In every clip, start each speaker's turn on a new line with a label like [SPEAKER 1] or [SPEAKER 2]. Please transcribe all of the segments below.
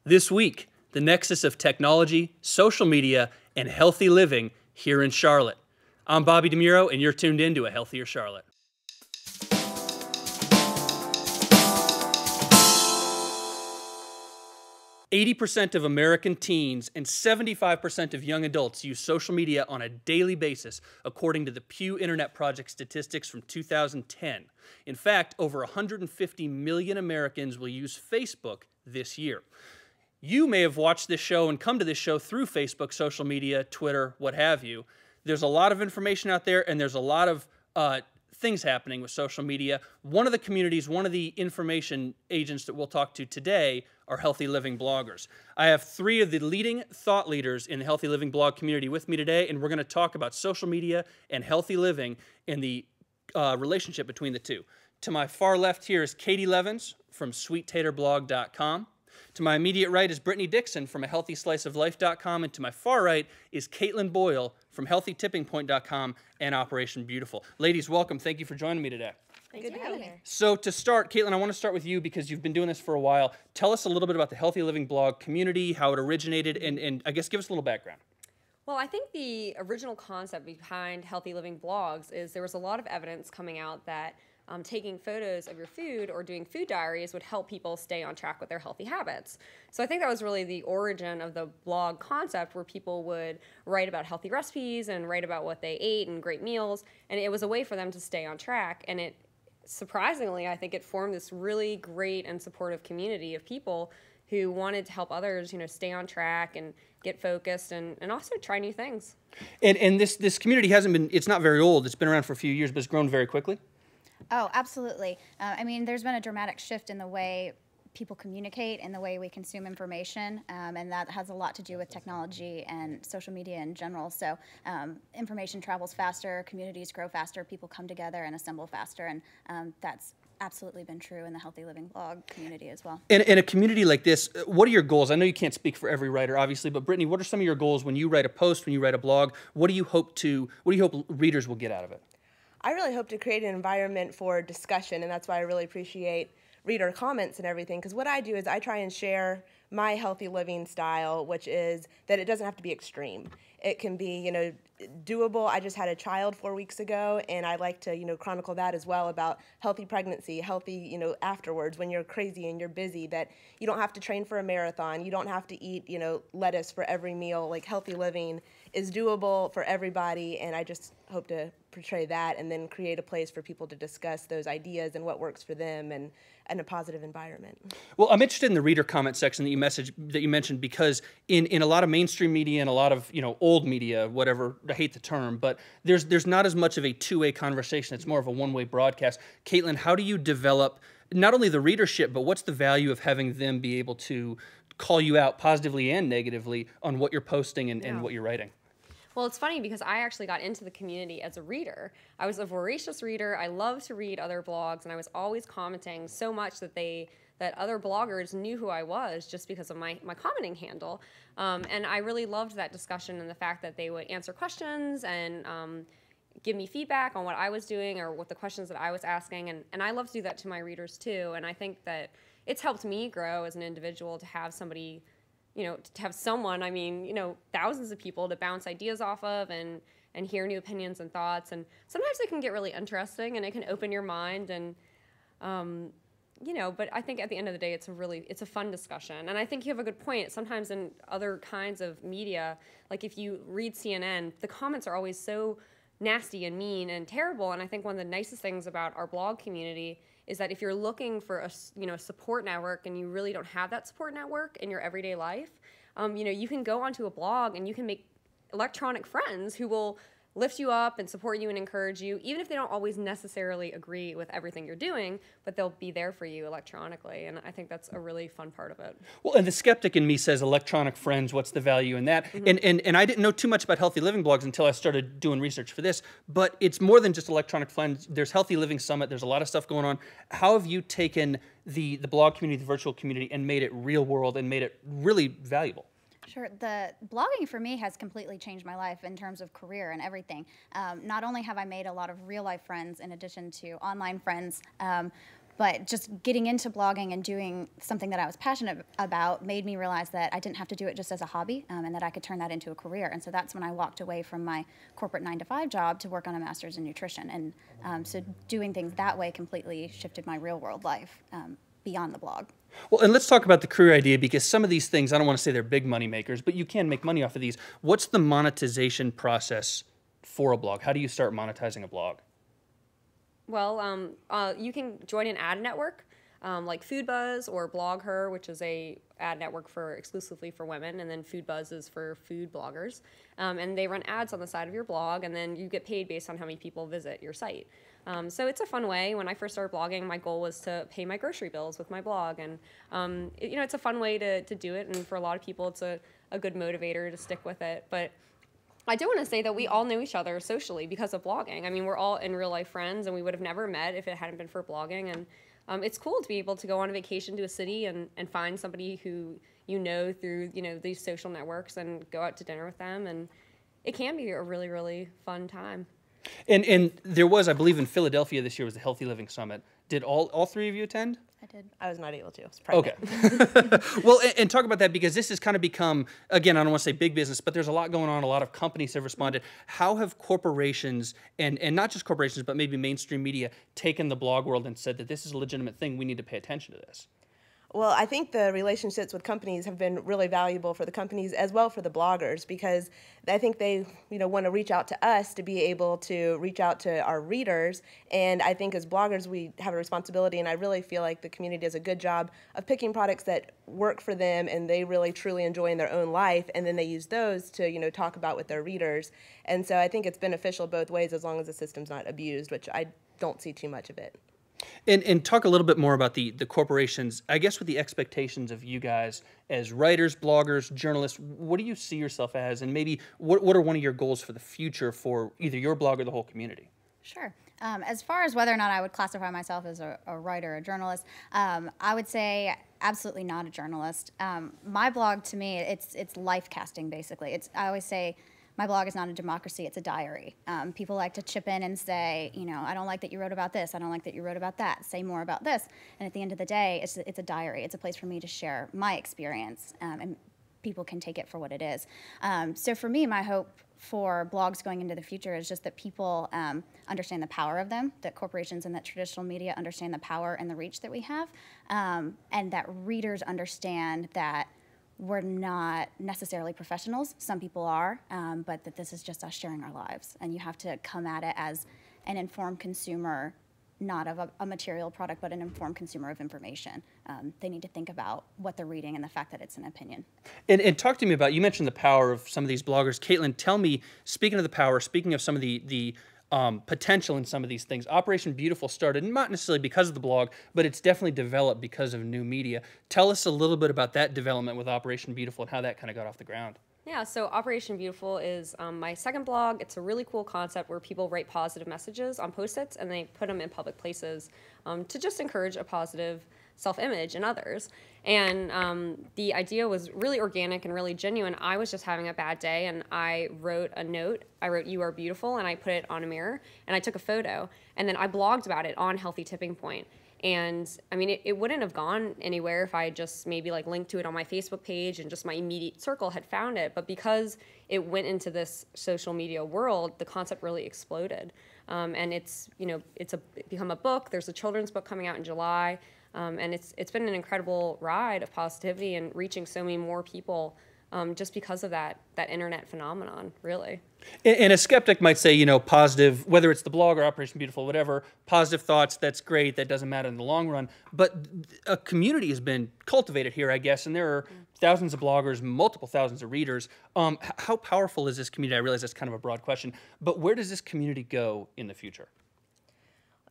[SPEAKER 1] This week, the nexus of technology, social media, and healthy living here in Charlotte. I'm Bobby DeMuro, and you're tuned in to A Healthier Charlotte. "80% of American teens and 75% of young adults use social media on a daily basis, according to the Pew Internet Project statistics from 2010. In fact, over 150 million Americans will use Facebook this year. You may have watched this show and come to this show through Facebook, social media, Twitter, what have you. There's a lot of information out there, and there's a lot of things happening with social media. One of the communities, one of the information agents that we'll talk to today are healthy living bloggers. I have three of the leading thought leaders in the healthy living blog community with me today, and we're going to talk about social media and healthy living and the relationship between the two. To my far left here is Katie Levins from SweetTaterBlog.com. To my immediate right is Brittany Dixon from AHealthySliceOfLife.com, and to my far right is Caitlin Boyle from HealthyTippingPoint.com and Operation Beautiful. Ladies, welcome. Thank you for joining me today.
[SPEAKER 2] Good to be here.
[SPEAKER 1] So to start, Caitlin, I want to start with you because you've been doing this for a while. Tell us a little bit about the Healthy Living blog community, how it originated, and I guess give us a little background.
[SPEAKER 2] Well, I think the original concept behind Healthy Living blogs is there was a lot of evidence coming out that taking photos of your food or doing food diaries would help people stay on track with their healthy habits. So I think that was really the origin of the blog concept, where people would write about healthy recipes and write about what they ate and great meals, and it was a way for them to stay on track. And it, surprisingly, I think it formed this really great and supportive community of people who wanted to help others, stay on track and get focused and also try new things.
[SPEAKER 1] And this community it's not very old. It's been around for a few years, but it's grown very quickly.
[SPEAKER 3] Oh, absolutely. I mean, there's been a dramatic shift in the way people communicate and the way we consume information, and that has a lot to do with technology and social media in general. So information travels faster, communities grow faster, people come together and assemble faster, and that's absolutely been true in the Healthy Living blog community as well.
[SPEAKER 1] In a community like this, what are your goals? I know you can't speak for every writer, obviously, but Brittany, what are some of your goals when you write a post, when you write a blog? What do you hope readers will get out of it?
[SPEAKER 4] I really hope to create an environment for discussion, and that's why I really appreciate reader comments and everything, because what I do is I try and share my healthy living style, which is that it doesn't have to be extreme. It can be, doable. I just had a child 4 weeks ago, and I like to, chronicle that as well, about healthy pregnancy, healthy, afterwards, when you're crazy and you're busy, that you don't have to train for a marathon. You don't have to eat, lettuce for every meal. Like, healthy living is doable for everybody, and I just hope to portray that and then create a place for people to discuss those ideas and what works for them and a positive environment.
[SPEAKER 1] Well, I'm interested in the reader comment section that you mentioned, because in a lot of mainstream media and a lot of old media, whatever, I hate the term, but there's not as much of a two-way conversation. It's more of a one-way broadcast. Caitlin, how do you develop not only the readership, but what's the value of having them be able to call you out positively and negatively on what you're posting and what you're writing?
[SPEAKER 2] Well, it's funny because I actually got into the community as a reader. I was a voracious reader. I loved to read other blogs, and I was always commenting so much that other bloggers knew who I was just because of my commenting handle. And I really loved that discussion and the fact that they would answer questions and give me feedback on what I was doing or what the questions that I was asking. And I love to do that to my readers too. And I think that it's helped me grow as an individual to have somebody, to have someone, thousands of people to bounce ideas off of and hear new opinions and thoughts. And sometimes it can get really interesting and it can open your mind and, but I think at the end of the day, it's a fun discussion. And I think you have a good point. Sometimes in other kinds of media, like if you read CNN, the comments are always so nasty and mean and terrible. And I think one of the nicest things about our blog community is that if you're looking for a support network and you really don't have that support network in your everyday life, you can go onto a blog and you can make electronic friends who will lift you up and support you and encourage you, even if they don't always necessarily agree with everything you're doing, but they'll be there for you electronically. And I think that's a really fun part of it.
[SPEAKER 1] Well, and the skeptic in me says electronic friends, what's the value in that? Mm-hmm. And I didn't know too much about Healthy Living blogs until I started doing research for this, but it's more than just electronic friends. There's Healthy Living Summit, there's a lot of stuff going on. How have you taken the blog community, the virtual community, and made it real world and made it really valuable?
[SPEAKER 3] Sure. The blogging for me has completely changed my life in terms of career and everything. Not only have I made a lot of real life friends in addition to online friends, But just getting into blogging and doing something that I was passionate about made me realize that I didn't have to do it just as a hobby, and that I could turn that into a career. And so that's when I walked away from my corporate 9-to-5 job to work on a master's in nutrition. And so doing things that way completely shifted my real world life beyond the blog.
[SPEAKER 1] Well, and let's talk about the career idea, because some of these things, I don't want to say they're big money makers, but you can make money off of these. What's the monetization process for a blog? How do you start monetizing a blog?
[SPEAKER 2] Well, you can join an ad network like FoodBuzz or BlogHer, which is a ad network exclusively for women, and then FoodBuzz is for food bloggers. And they run ads on the side of your blog, and then you get paid based on how many people visit your site. So it's a fun way. When I first started blogging, my goal was to pay my grocery bills with my blog, and it's a fun way to do it. And for a lot of people, it's a good motivator to stick with it. But I do want to say that we all know each other socially because of blogging. I mean, we're all in real life friends, and we would have never met if it hadn't been for blogging. And it's cool to be able to go on a vacation to a city and find somebody who you know through these social networks and go out to dinner with them, and it can be a really, really fun time.
[SPEAKER 1] And there was, I believe, in Philadelphia this year was the Healthy Living Summit. Did all three of you attend?
[SPEAKER 3] I did.
[SPEAKER 4] I was not able to. I was pregnant.
[SPEAKER 1] Okay. Well, and talk about that, because this has kind of become, again, I don't want to say big business, but there's a lot going on. A lot of companies have responded. How have corporations, and not just corporations, but maybe mainstream media, taken the blog world and said that this is a legitimate thing, we need to pay attention to this?
[SPEAKER 4] Well, I think the relationships with companies have been really valuable for the companies as well for the bloggers, because I think they, want to reach out to us to be able to reach out to our readers. And I think as bloggers, we have a responsibility, and I really feel like the community does a good job of picking products that work for them and they really truly enjoy in their own life, and then they use those to, talk about with their readers. And so I think it's beneficial both ways as long as the system's not abused, which I don't see too much of it.
[SPEAKER 1] And talk a little bit more about the corporations, I guess, with the expectations of you guys as writers, bloggers, journalists. What do you see yourself as, and maybe what are one of your goals for the future for either your blog or the whole community?
[SPEAKER 3] Sure. As far as whether or not I would classify myself as a writer, a journalist, I would say absolutely not a journalist. My blog, to me, it's life casting, basically. I always say, my blog is not a democracy, it's a diary. People like to chip in and say, I don't like that you wrote about this, I don't like that you wrote about that, say more about this. And at the end of the day, it's a diary. It's a place for me to share my experience, and people can take it for what it is. So for me, my hope for blogs going into the future is just that people understand the power of them, that corporations and that traditional media understand the power and the reach that we have, and that readers understand that we're not necessarily professionals. Some people are, but that this is just us sharing our lives. And you have to come at it as an informed consumer, not of a material product, but an informed consumer of information. They need to think about what they're reading and the fact that it's an opinion. And
[SPEAKER 1] talk to me about, you mentioned the power of some of these bloggers. Caitlin, tell me, speaking of the power, speaking of some of the potential in some of these things. Operation Beautiful started not necessarily because of the blog, but it's definitely developed because of new media. Tell us a little bit about that development with Operation Beautiful and how that kind of got off the ground.
[SPEAKER 2] Yeah, so Operation Beautiful is my second blog. It's a really cool concept where people write positive messages on Post-its and they put them in public places to just encourage a positive self-image in others. And the idea was really organic and really genuine. I was just having a bad day, and I wrote a note. I wrote, "You are beautiful," and I put it on a mirror, and I took a photo, and then I blogged about it on Healthy Tipping Point. And I mean, it wouldn't have gone anywhere if I had just maybe like linked to it on my Facebook page and just my immediate circle had found it. But because it went into this social media world, the concept really exploded. And it's become a book. There's a children's book coming out in July. And it's been an incredible ride of positivity and reaching so many more people just because of that internet phenomenon, really.
[SPEAKER 1] And a skeptic might say, positive, whether it's the blog or Operation Beautiful, whatever, positive thoughts, that's great, that doesn't matter in the long run. But a community has been cultivated here, I guess, and there are thousands of bloggers, multiple thousands of readers. How powerful is this community? I realize that's kind of a broad question, but where does this community go in the future?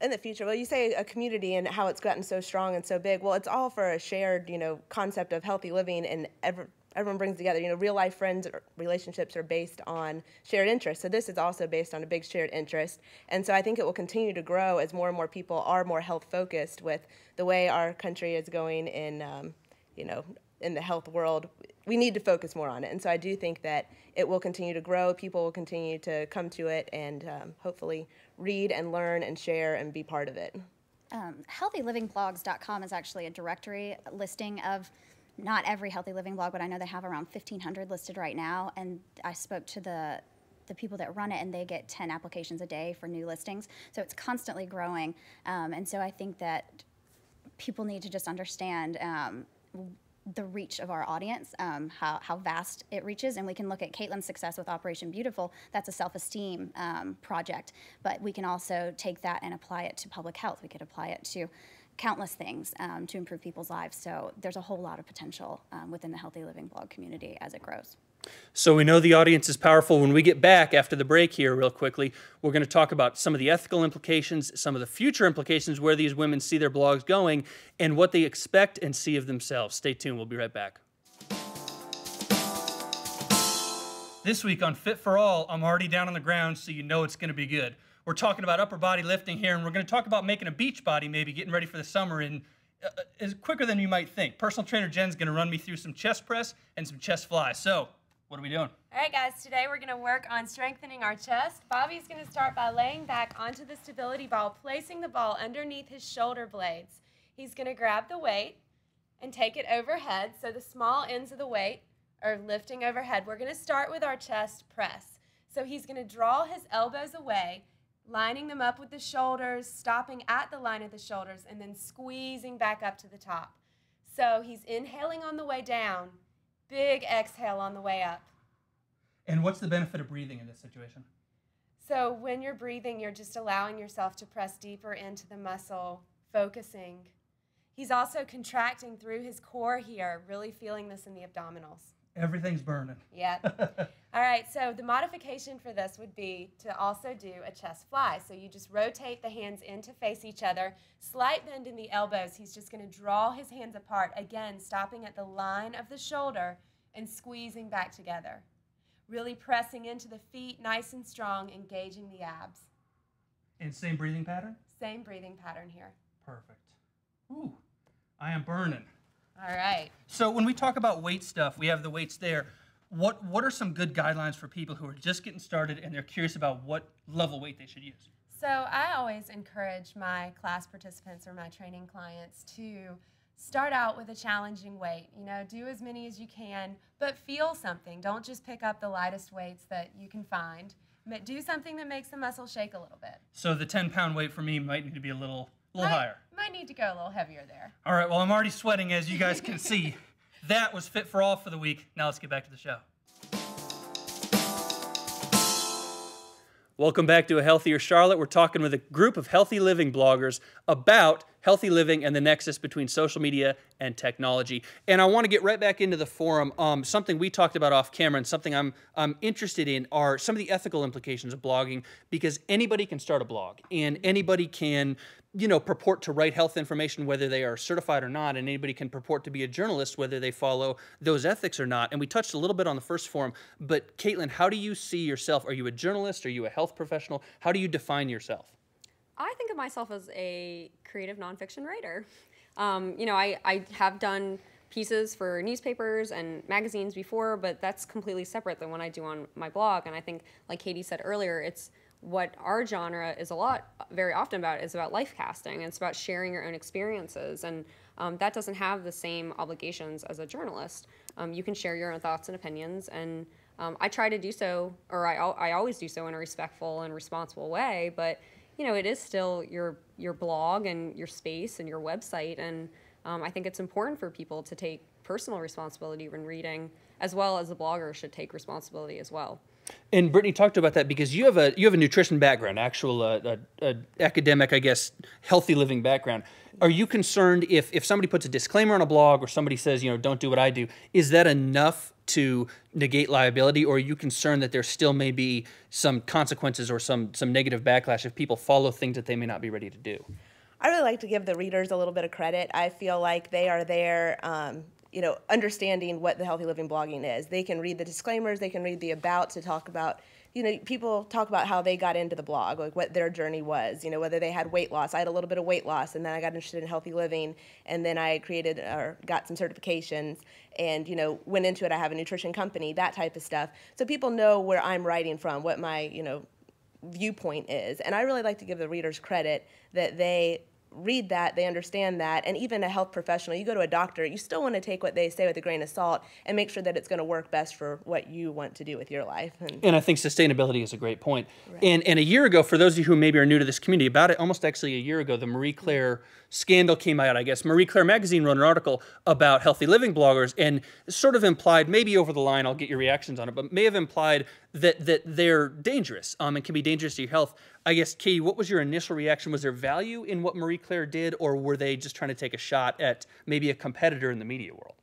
[SPEAKER 4] In the future, well, you say a community and how it's gotten so strong and so big. Well, it's all for a shared, concept of healthy living, and everyone brings together. Real life friends relationships are based on shared interests. So this is also based on a big shared interest. And so I think it will continue to grow as more and more people are more health focused with the way our country is going in, in the health world. We need to focus more on it. And so I do think that it will continue to grow. People will continue to come to it and hopefully read and learn and share and be part of it.
[SPEAKER 3] HealthyLivingBlogs.com is actually a directory listing of not every Healthy Living blog, but I know they have around 1,500 listed right now. And I spoke to the people that run it, and they get 10 applications a day for new listings. So it's constantly growing. And so I think that people need to just understand the reach of our audience, how vast it reaches. And we can look at Caitlin's success with Operation Beautiful. That's a self-esteem project. But we can also take that and apply it to public health. We could apply it to countless things to improve people's lives. So there's a whole lot of potential within the Healthy Living blog community as it grows.
[SPEAKER 1] So we know the audience is powerful. When we get back after the break here real quickly, we're going to talk about some of the ethical implications, some of the future implications, where these women see their blogs going, and what they expect and see of themselves. Stay tuned. We'll be right back. This week on Fit for All, I'm already down on the ground, so you know it's going to be good. We're talking about upper body lifting here, and we're going to talk about making a beach body, maybe getting ready for the summer in is quicker than you might think. Personal trainer Jen's going to run me through some chest press and some chest flies. So, what are we doing?
[SPEAKER 5] All right, guys, today we're going to work on strengthening our chest. Bobby's going to start by laying back onto the stability ball, placing the ball underneath his shoulder blades. He's going to grab the weight and take it overhead, so the small ends of the weight are lifting overhead. We're going to start with our chest press. So he's going to draw his elbows away, lining them up with the shoulders, stopping at the line of the shoulders, and then squeezing back up to the top. So he's inhaling on the way down, big exhale on the way up.
[SPEAKER 1] And what's the benefit of breathing in this situation?
[SPEAKER 5] So when you're breathing, you're just allowing yourself to press deeper into the muscle, focusing. He's also contracting through his core here, really feeling this in the abdominals.
[SPEAKER 1] Everything's burning.
[SPEAKER 5] Yeah. All right, so the modification for this would be to also do a chest fly. So you just rotate the hands in to face each other, slight bend in the elbows. He's just going to draw his hands apart, again, stopping at the line of the shoulder and squeezing back together. Really pressing into the feet, nice and strong, engaging the abs.
[SPEAKER 1] And same breathing pattern?
[SPEAKER 5] Same breathing pattern here.
[SPEAKER 1] Perfect. Ooh, I am burning.
[SPEAKER 5] All right.
[SPEAKER 1] So when we talk about weight stuff, we have the weights there. What are some good guidelines for people who are just getting started and they're curious about what level weight they should use?
[SPEAKER 5] So I always encourage my class participants or my training clients to start out with a challenging weight. You know, do as many as you can, but feel something. Don't just pick up the lightest weights that you can find. But do something that makes the muscle shake a little bit.
[SPEAKER 1] So the 10-pound weight for me might need to be a little higher.
[SPEAKER 5] Might need to go a little heavier there.
[SPEAKER 1] All right, well, I'm already sweating, as you guys can see. That was Fit for All for the week. Now let's get back to the show. Welcome back to A Healthier Charlotte. We're talking with a group of healthy living bloggers about healthy living and the nexus between social media and technology. And I want to get right back into the forum. Something we talked about off camera and something I'm interested in are some of the ethical implications of blogging, because anybody can start a blog and anybody can, you know, purport to write health information whether they are certified or not, and anybody can purport to be a journalist whether they follow those ethics or not. And we touched a little bit on the first forum, but Caitlin, how do you see yourself? Are you a journalist? Are you a health professional? How do you define yourself?
[SPEAKER 2] I think of myself as a creative nonfiction writer. You know, I have done pieces for newspapers and magazines before, but that's completely separate than what I do on my blog. And I think, like Katie said earlier, it's what our genre is very often about is about life casting. It's about sharing your own experiences. And that doesn't have the same obligations as a journalist. You can share your own thoughts and opinions. And I try to do so, or I always do so in a respectful and responsible way. But you know, it is still your blog and your space and your website, and I think it's important for people to take personal responsibility when reading, as well as the blogger should take responsibility as well.
[SPEAKER 1] And Brittany talked about that because you have a nutrition background, actual academic, I guess, healthy living background. Are you concerned if somebody puts a disclaimer on a blog or somebody says, you know, don't do what I do, is that enough to negate liability, or are you concerned that there still may be some consequences or some negative backlash if people follow things that they may not be ready to do?
[SPEAKER 4] I really like to give the readers a little bit of credit. I feel like they are there, you know, understanding what the healthy living blogging is. They can read the disclaimers, they can read the about to talk about, you know, people talk about how they got into the blog, like what their journey was, you know, whether they had weight loss. I had a little bit of weight loss, and then I got interested in healthy living, and then I created or got some certifications and, you know, went into it. I have a nutrition company, that type of stuff. So people know where I'm writing from, what my, you know, viewpoint is. And I really like to give the readers credit that they read that, they understand that, and even a health professional, you go to a doctor, you still want to take what they say with a grain of salt and make sure that it's going to work best for what you want to do with your life.
[SPEAKER 1] And I think sustainability is a great point. Right. And a year ago, for those of you who maybe are new to this community, almost actually a year ago, the Marie Claire scandal came out, I guess. Marie Claire magazine wrote an article about healthy living bloggers and sort of implied, maybe over the line, I'll get your reactions on it, but may have implied that they're dangerous and can be dangerous to your health. I guess, Katie, what was your initial reaction? Was there value in what Marie Claire did, or were they just trying to take a shot at maybe a competitor in the media world?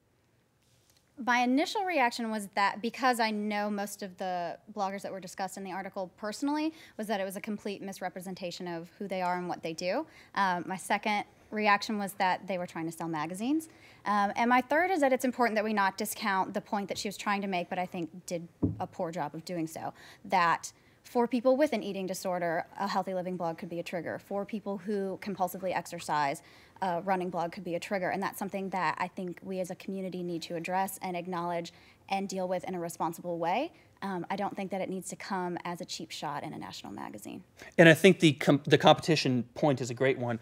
[SPEAKER 3] My initial reaction was that, because I know most of the bloggers that were discussed in the article personally, was that it was a complete misrepresentation of who they are and what they do. My second reaction was that they were trying to sell magazines. And my third is that it's important that we not discount the point that she was trying to make, but I think did a poor job of doing so, that for people with an eating disorder, a healthy living blog could be a trigger. For people who compulsively exercise, a running blog could be a trigger. And that's something that I think we as a community need to address and acknowledge and deal with in a responsible way. I don't think that it needs to come as a cheap shot in a national magazine.
[SPEAKER 1] And I think the competition point is a great one.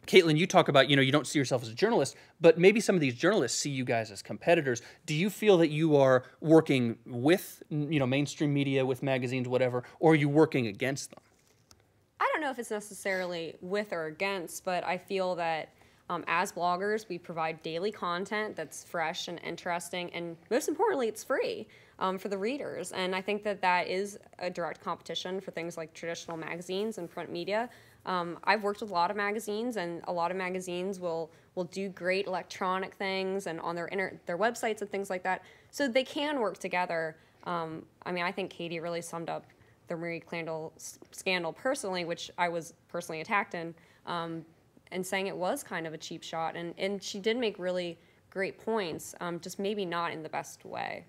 [SPEAKER 1] Caitlin, you talk about, you don't see yourself as a journalist, but maybe some of these journalists see you guys as competitors. Do you feel that you are working with, mainstream media, with magazines, whatever, or are you working against them?
[SPEAKER 2] I don't know if it's necessarily with or against, but I feel that as bloggers, we provide daily content that's fresh and interesting, and most importantly, it's free for the readers. And I think that is a direct competition for things like traditional magazines and print media. I've worked with a lot of magazines, and a lot of magazines will do great electronic things and on their websites and things like that. So they can work together. I think Katie really summed up the Marie Claire scandal personally, which I was personally attacked in, and saying it was kind of a cheap shot. And she did make really great points, just maybe not in the best way.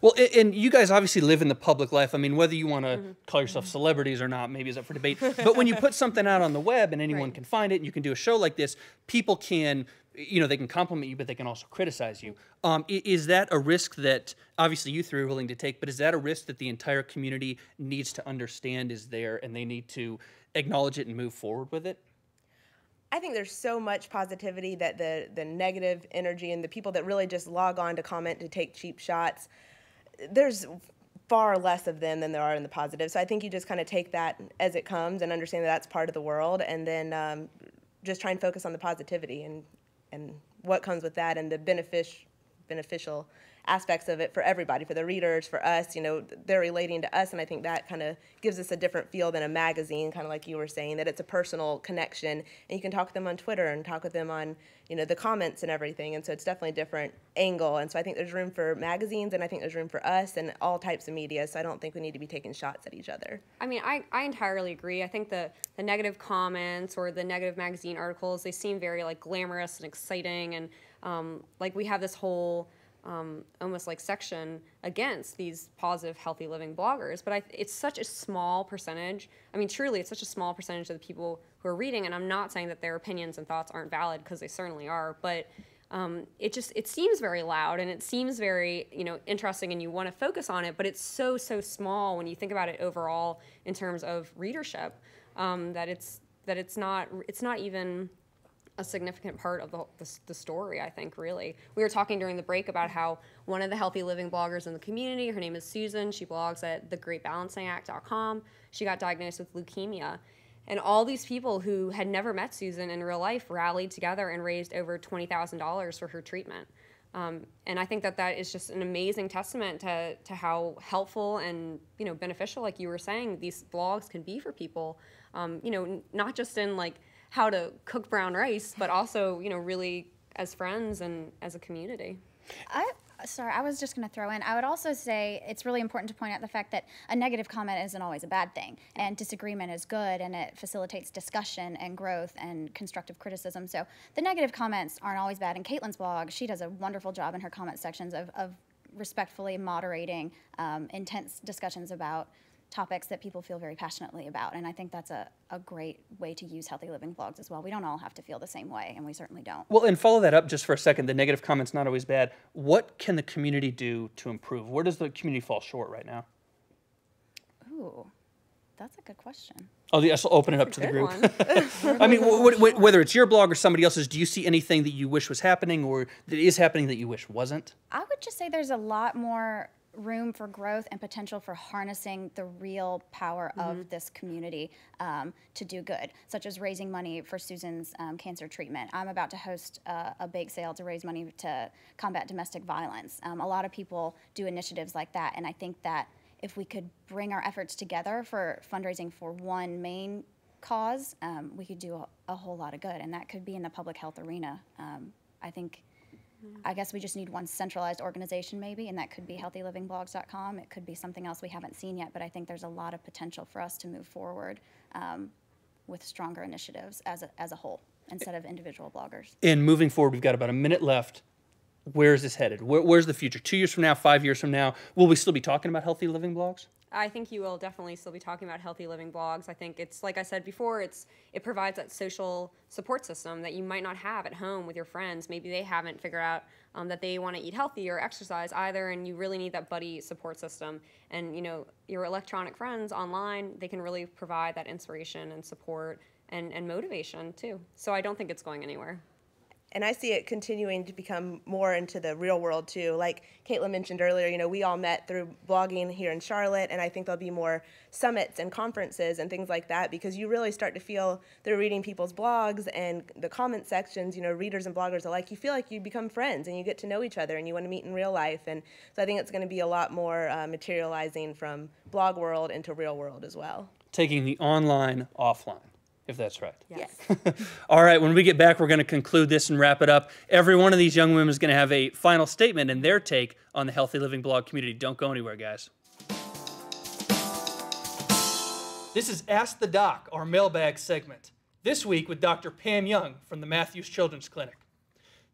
[SPEAKER 1] Well, and you guys obviously live in the public life. I mean, whether you want to call yourself celebrities or not, maybe is up for debate. But when you put something out on the web and anyone can find it, and you can do a show like this, people can, they can compliment you, but they can also criticize you. Is that a risk that, obviously you three are willing to take, but is that a risk that the entire community needs to understand is there and they need to acknowledge it and move forward with it?
[SPEAKER 4] I think there's so much positivity that the negative energy and the people that really just log on to comment to take cheap shots, there's far less of them than there are in the positive. So I think you just kind of take that as it comes and understand that that's part of the world, and then just try and focus on the positivity and what comes with that and the beneficial aspects of it for everybody, for the readers, for us. They're relating to us, and I think that kind of gives us a different feel than a magazine, kind of like you were saying, that it's a personal connection, and you can talk with them on Twitter and talk with them on, the comments and everything, and so it's definitely a different angle. And so I think there's room for magazines, and I think there's room for us and all types of media, so I don't think we need to be taking shots at each other.
[SPEAKER 2] I entirely agree. I think the negative comments or the negative magazine articles, they seem very glamorous and exciting, and we have this whole almost section against these positive, healthy living bloggers. But it's such a small percentage. Truly, it's such a small percentage of the people who are reading. And I'm not saying that their opinions and thoughts aren't valid, because they certainly are. But it seems very loud, and it seems very interesting, and you want to focus on it. But it's so small when you think about it overall in terms of readership, that it's not even a significant part of the story, I think, really. We were talking during the break about how one of the healthy living bloggers in the community, her name is Susan, she blogs at thegreatbalancingact.com. She got diagnosed with leukemia. And all these people who had never met Susan in real life rallied together and raised over $20,000 for her treatment. And I think that is just an amazing testament to how helpful and beneficial, like you were saying, these blogs can be for people. Not just in how to cook brown rice, but also, really as friends and as a community.
[SPEAKER 3] I was just going to throw in, I would also say it's really important to point out the fact that a negative comment isn't always a bad thing, and disagreement is good, and it facilitates discussion and growth and constructive criticism. So the negative comments aren't always bad. In Caitlin's blog, she does a wonderful job in her comment sections of respectfully moderating intense discussions about topics that people feel very passionately about. And I think that's a great way to use healthy living blogs as well. We don't all have to feel the same way, and we certainly don't.
[SPEAKER 1] Well, and follow that up just for a second. The negative comment's not always bad. What can the community do to improve? Where does the community fall short right now?
[SPEAKER 3] Ooh. That's a good question.
[SPEAKER 1] Oh, yes, I'll open it up to the
[SPEAKER 2] Good
[SPEAKER 1] group.
[SPEAKER 2] one.
[SPEAKER 1] I mean, whether it's your blog or somebody else's, do you see anything that you wish was happening or that is happening that you wish wasn't?
[SPEAKER 3] I would just say there's a lot more room for growth and potential for harnessing the real power of this community to do good, such as raising money for Susan's cancer treatment. I'm about to host a bake sale to raise money to combat domestic violence. A lot of people do initiatives like that, and I think that if we could bring our efforts together for fundraising for one main cause, we could do a whole lot of good, and that could be in the public health arena. I guess we just need one centralized organization maybe, and that could be healthylivingblogs.com. It could be something else we haven't seen yet, but I think there's a lot of potential for us to move forward with stronger initiatives as a whole instead of individual bloggers.
[SPEAKER 1] And moving forward, we've got about a minute left. Where is this headed? Where's the future? 2 years from now, 5 years from now, will we still be talking about healthy living blogs?
[SPEAKER 2] I think you will definitely still be talking about healthy living blogs. I think it's, like I said before, it provides that social support system that you might not have at home with your friends. Maybe they haven't figured out that they want to eat healthy or exercise either, and you really need that buddy support system. And, you know, your electronic friends online, they can really provide that inspiration and support and motivation too. So I don't think it's going anywhere.
[SPEAKER 4] And I see it continuing to become more into the real world too. Like Caitlin mentioned earlier, you know, we all met through blogging here in Charlotte, and I think there'll be more summits and conferences and things like that because you really start to feel through reading people's blogs and the comment sections, you know, readers and bloggers alike, you feel like you become friends and you get to know each other and you want to meet in real life. And so I think it's going to be a lot more materializing from blog world into real world as well.
[SPEAKER 1] Taking the online offline. If that's right.
[SPEAKER 2] Yes.
[SPEAKER 1] All right, when we get back, we're going to conclude this and wrap it up. Every one of these young women is going to have a final statement and their take on the Healthy Living blog community. Don't go anywhere, guys. This is Ask the Doc, our mailbag segment. This week with Dr. Pam Young from the Matthews Children's Clinic.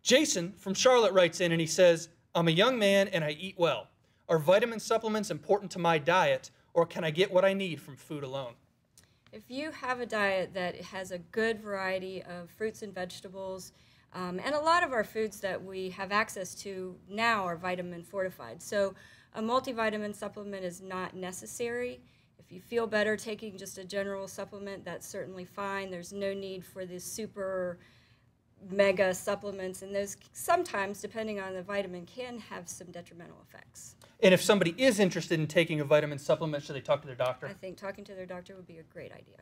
[SPEAKER 1] Jason from Charlotte writes in and he says, I'm a young man and I eat well. Are vitamin supplements important to my diet, or can I get what I need from food alone?
[SPEAKER 6] If you have a diet that has a good variety of fruits and vegetables, and a lot of our foods that we have access to now are vitamin fortified. So a multivitamin supplement is not necessary. If you feel better taking just a general supplement, that's certainly fine. There's no need for these super mega supplements, and those sometimes, depending on the vitamin, can have some detrimental effects.
[SPEAKER 1] And if somebody is interested in taking a vitamin supplement, should they talk to their doctor?
[SPEAKER 6] I think talking to their doctor would be a great idea.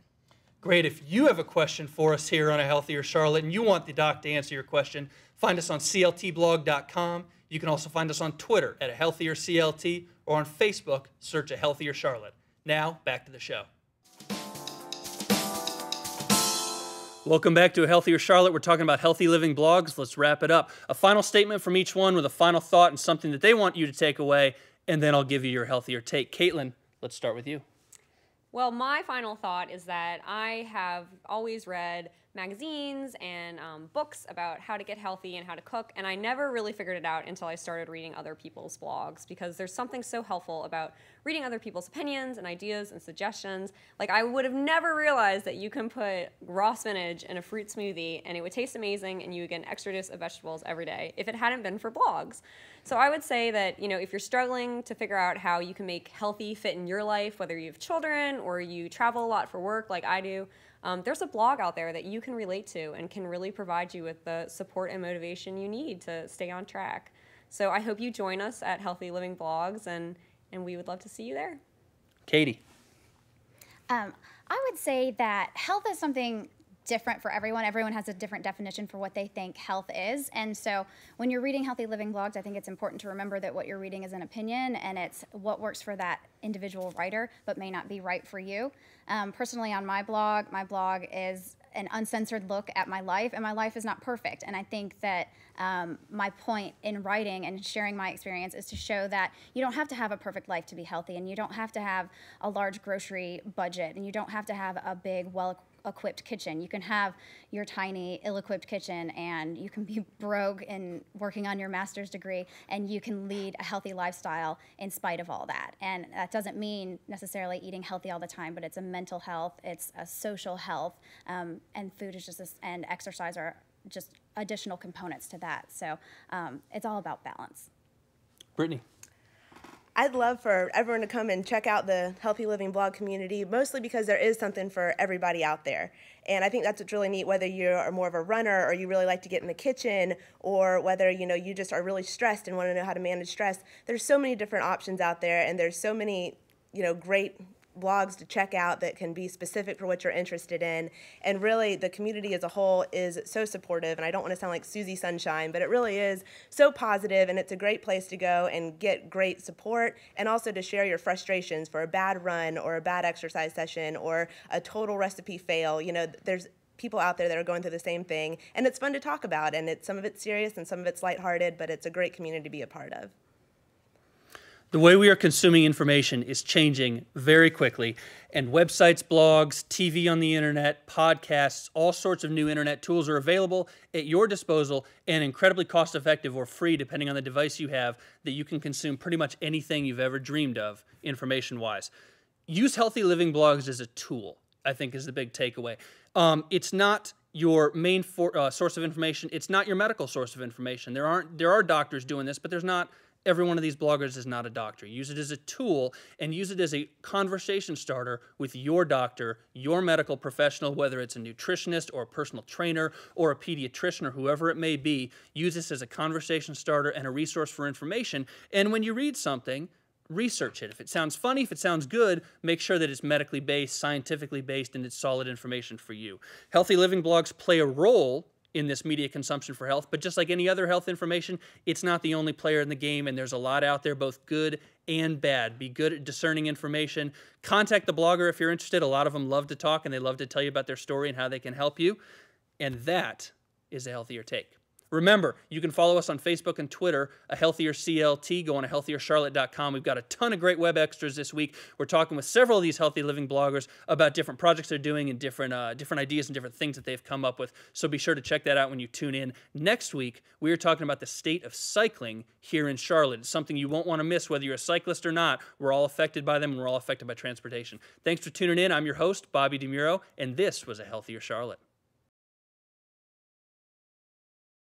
[SPEAKER 1] Great. If you have a question for us here on A Healthier Charlotte and you want the doc to answer your question, find us on cltblog.com. You can also find us on Twitter at A Healthier CLT or on Facebook, search A Healthier Charlotte. Now, back to the show. Welcome back to A Healthier Charlotte. We're talking about healthy living blogs. Let's wrap it up. A final statement from each one with a final thought and something that they want you to take away, and then I'll give you your healthier take. Caitlin, let's start with you.
[SPEAKER 2] Well, my final thought is that I have always read magazines and books about how to get healthy and how to cook, and I never really figured it out until I started reading other people's blogs, because there's something so helpful about reading other people's opinions and ideas and suggestions. Like, I would have never realized that you can put raw spinach in a fruit smoothie and it would taste amazing and you would get an extra dose of vegetables every day if it hadn't been for blogs. So I would say that, you know, if you're struggling to figure out how you can make healthy fit in your life, whether you have children or you travel a lot for work like I do, there's a blog out there that you can relate to and can really provide you with the support and motivation you need to stay on track. So I hope you join us at Healthy Living Blogs, and we would love to see you there.
[SPEAKER 1] Katie.
[SPEAKER 3] I would say that health is something different for everyone. Everyone has a different definition for what they think health is. And so when you're reading Healthy Living blogs, I think it's important to remember that what you're reading is an opinion and it's what works for that individual writer, but may not be right for you. Personally, on my blog is an uncensored look at my life, and my life is not perfect. And I think that my point in writing and sharing my experience is to show that you don't have to have a perfect life to be healthy, and you don't have to have a large grocery budget, and you don't have to have a big, well-equipped kitchen. You can have your tiny, ill-equipped kitchen, and you can be broke and working on your master's degree, and you can lead a healthy lifestyle in spite of all that. And that doesn't mean necessarily eating healthy all the time, but it's a mental health, it's a social health, and food is just and exercise are just additional components to that. So it's all about balance.
[SPEAKER 1] Brittany.
[SPEAKER 4] I'd love for everyone to come and check out the Healthy Living blog community, mostly because there is something for everybody out there. And I think that's what's really neat, whether you are more of a runner or you really like to get in the kitchen, or whether you just are really stressed and want to know how to manage stress. There's so many different options out there, and there's so many great blogs to check out that can be specific for what you're interested in. And really, the community as a whole is so supportive, and I don't want to sound like Susie Sunshine, but it really is so positive, and it's a great place to go and get great support, and also to share your frustrations for a bad run or a bad exercise session or a total recipe fail. There's people out there that are going through the same thing, and it's fun to talk about, and some of it's serious and some of it's lighthearted, but it's a great community to be a part of.
[SPEAKER 1] The way we are consuming information is changing very quickly, and websites, blogs, TV on the internet, podcasts, all sorts of new internet tools are available at your disposal and incredibly cost-effective or free, depending on the device you have, that you can consume pretty much anything you've ever dreamed of, information-wise. Use Healthy Living blogs as a tool, I think, is the big takeaway. It's not your main source of information. It's not your medical source of information. There are doctors doing this, but there's not. Every one of these bloggers is not a doctor. Use it as a tool and use it as a conversation starter with your doctor, your medical professional, whether it's a nutritionist or a personal trainer or a pediatrician or whoever it may be. Use this as a conversation starter and a resource for information. And when you read something, research it. If it sounds funny, if it sounds good, make sure that it's medically based, scientifically based, and it's solid information for you. Healthy Living blogs play a role in this media consumption for health, but just like any other health information, it's not the only player in the game, and there's a lot out there, both good and bad. Be good at discerning information. Contact the blogger if you're interested. A lot of them love to talk, and they love to tell you about their story and how they can help you, and that is a healthier take. Remember, you can follow us on Facebook and Twitter, A Healthier CLT. Go on to healthiercharlotte.com. We've got a ton of great web extras this week. We're talking with several of these Healthy Living bloggers about different projects they're doing and different ideas and different things that they've come up with. So be sure to check that out when you tune in. Next week, we are talking about the state of cycling here in Charlotte. It's something you won't want to miss, whether you're a cyclist or not. We're all affected by them, and we're all affected by transportation. Thanks for tuning in. I'm your host, Bobby DeMuro, and this was A Healthier Charlotte.